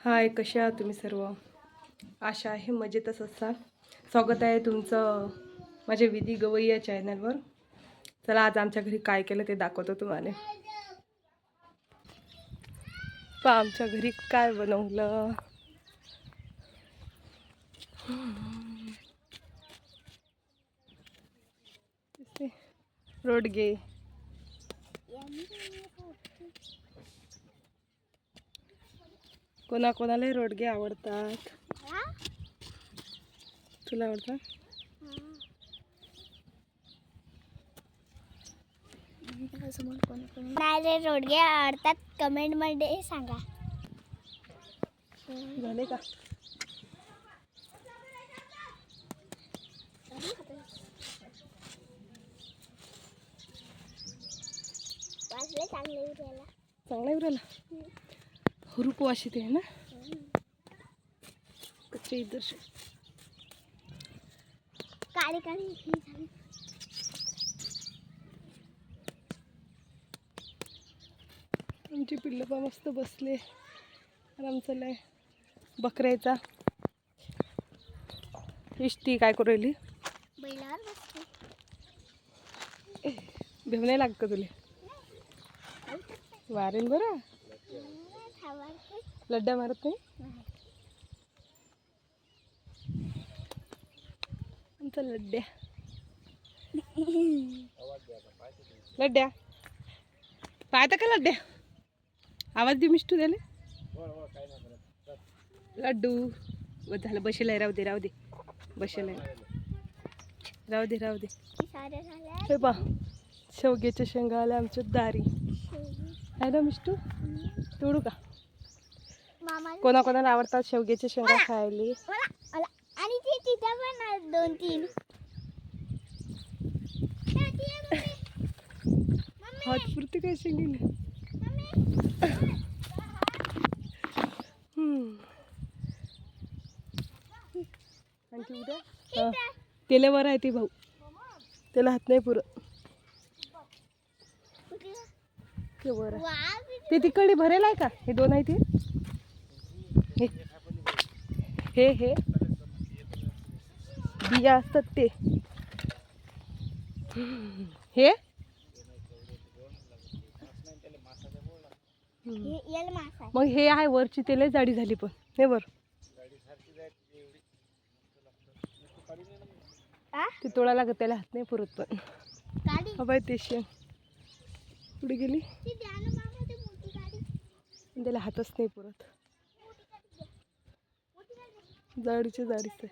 हाय, कसे आहात तुम्ही सर्व? आशा आहे मजेतच असाल. स्वागत आहे तुमचं माझ्या विधी गवई या चॅनलवर. चला आज आमच्या घरी काय केलं ते दाखवतो तुम्हाला. पहा आमच्या घरी काय बनवलं. रोडगे. कोणाकोणाला रोडगे आवडतात. तुला आवडतात? नाही रोडगे आवडतात कमेंट मध्ये सांगा. झाले का? वाजले चांगले उरायला. चांगला उराला. हुरुक वाशी ते है ना. कच्चे इधर से काळी काळी झाली. आमची पिल्लं पण मस्त बसले. आराम चाललाय बकऱ्याचा. इष्टी काय करू राहिली? बैलावर बसते. भेव नाही लागत तुले? वारेल बरं. लड्ड्या मारत नाही आमचा लड्ड्या. लड्ड्या पाहता का लड्ड्या? आवाज दे मिष्टू त्याले. लड्डू झालं बसेल आहे. राहू दे राहू दे. बसेल आहे. राहू दे राहू दे. हे पा शेवग्याच्या शेंगा आल्या आमच्या दारी. आहे ना मिष्टू? तोडू का? कोणाकोणाला आवडतात शेवग्याच्या शेंगा खायला? आणि ते तिथं पण 2-3 हात पुरते काय शेंगेले? आणखी उद्या तेला बरं आहे ते भाऊ. त्याला हात नाही पुरत. ते बरं ते तिकडे भरेल आहे का? हे दोन आहे ते. हे हे बिया असतात ते. हे मग हे आहे वरची तेल जाडी झाली पण हे वर ते तोडा लागत. त्याला हात नाही पुरत पण. बाय ते शेंग पुढे गेली. त्याला हातच नाही पुरत. जाडीचे जाडीच आहे.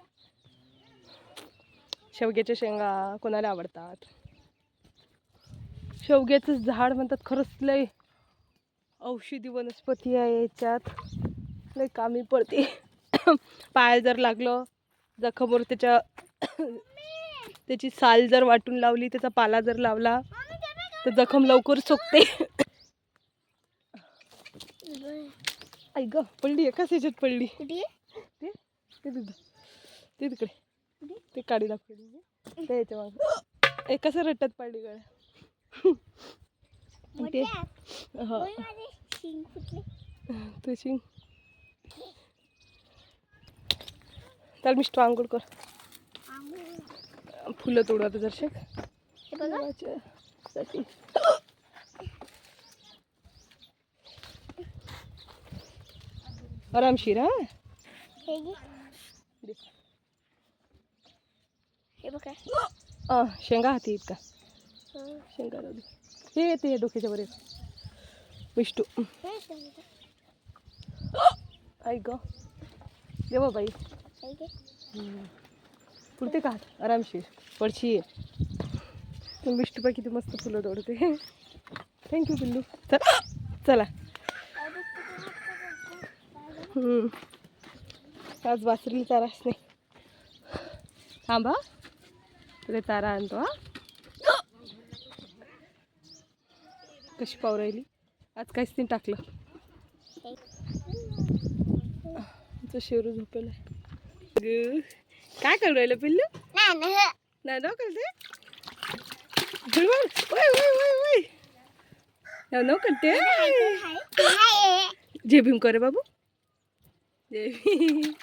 शेवग्याच्या शेंगा कोणाला आवडतात? शेवग्याचं झाड म्हणतात खरंच लय औषधी वनस्पती आहे. याच्यात लय कामी पडते. पाय जर लागलं जखमवर त्याची साल जर वाटून लावली, त्याचा पाला जर लावला तर जखम लवकर सुकते. आई ग पडली. एकाच ह्याच्यात पडली. ते तिकडे ते काडी दाखवली ते याच्या माग एकाच रट्ट्यात पडली गळ्या. ते तू शिंग तर मी स्ट्रॉंग गुड कर. फुलं तोडू आता दर्शक साठी. आरामशीर. हा शेंगा हाती येत का? शेंगा राहू दे. हे येते डोक्याच्या वर मिष्टू. आई ग देवा बाई. पुरते का हात? आरामशीर पडशी आहे. मिष्टू बाई किती मस्त फुलं तोडते. थँक्यू पिल्लू. चला आज वासरीला चाराच नाही. थांबा तुला चारा आणतो. हा कशी पाहू राहिली? आज काहीच नाही टाकलं. शेरू झोपेला काय करू राहिलं पिल्लू? नाही नो करते. नो करते. जे भीम करे बाबू. देवी